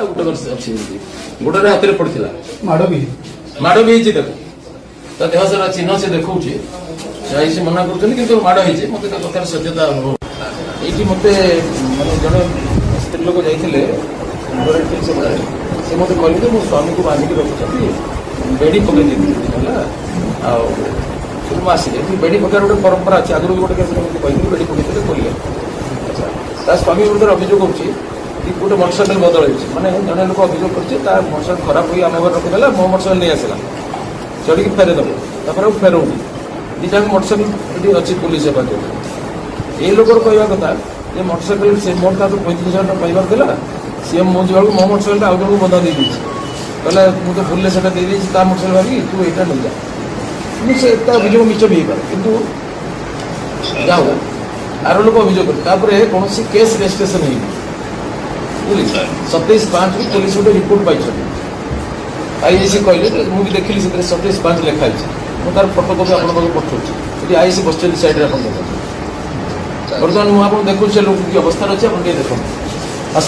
गोटे अच्छी गोटे हाथ में पड़ा माड़ भी देखो ता देह सारा चिन्ह से देखा से मना कर माड़ होती मत कथार सत्यता अनुभव ये मत मानते जड़े स्त्री लोक जाते से मत कहले मो स्वामी को बांधिक रखुच्च बेड़ी पकई है आसिक बेड़ी पकड़ गोटे परंपरा अच्छी आगुरी गोटे कहते बेड़ी पकड़े बोलिए अच्छा स्वामी विरुद्ध अभियोग गोटे मोटरसाइकेल बदल माने जड़े लोक अभियोग कर मोटरसाइकेल खराब हो आम घर रखीदेला मो मोटरसाइकेल नहीं आसला चढ़ी फेरे देव फेरौनी दुटा मोटरसाइकेल अच्छी पुलिस हेफाजत ये लोकर कहवा कथा जे मोटरसाइकेल से मोर का 35,000 टका पाइबार देला सी मो जा मो मोटरसाइकेल आउ जन बंधा दे कहला मुझे भूल से दे मोटरसाइकेल भागी तू यहाँ नहीं जा से अभियोग मिच भी पारे कितु जाओ आर लोक अभियोग कर कौन केस रेजिस्ट्रेशन हो 27/5 पुलिस गोटे रिपोर्ट पाई आईएसी कहले मुझे देखिली से 27/5 लिखाई मुझे तार फोटो कपी आप पठाऊँ आईएसी बस सैड्रे बर्तमान मुझे देखूँ से लोग की अवस्था अच्छे आप देखो आस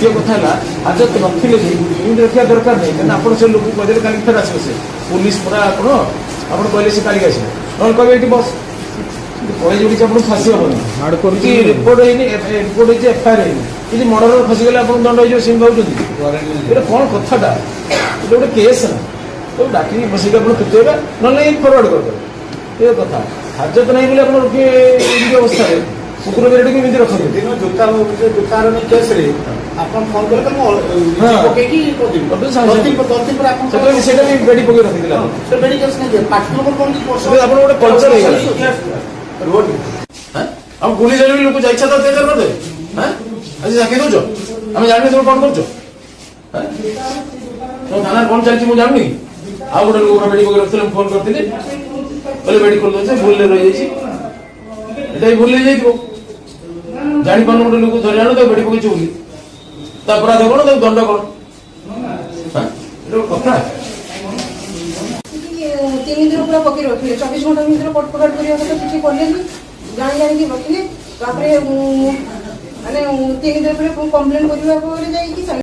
गोटे कथा हाजत नथिले रखा दरकार नहीं कहीं आप लोग कहते कल फेर आस पुलिस पूरा आप कहले से कालिक आस ना कहे ये बस कहे जोड़ी आप फाँसी हेनी रिपोर्ट रिपोर्ट होती एफआईआर है मर्डर फसीगले आप दंड हो भावुँ कौन कथाटा गोटे केस ना तो डाक बसिक आप खेतेबे ना फरवर्ड करदे ये कथा हाजत नहीं बोले आप रखिए अवस्था कुकुर बेरेट को रखते जूतार केस फोन कर बेड़ी पकड़ रखी गोटे कलचर हम पुलिस लोक जा इच्छा तो अत्याचार करदे आज जाके दौच आम जानी तुम कौन कर थाना कौन चलती मुझे जाननी आउ गोटे लोक बेड़ी पकड़ रखते फोन करते कहले बेड़ी खोल दे भूल रही जाइए भूल नहीं जाइए जानी पान गोटे लोक धरी आण बेड़ी पकड़ बोली अपराध कौन दंड कौन कथा 3 दिन पूरा पकड़ रखिले 24 घंटा भीतर पटपट करिया तो किसी करले जान जान के रखिले माने 3 दिन पर कंप्लेंट करबा पर जाई कि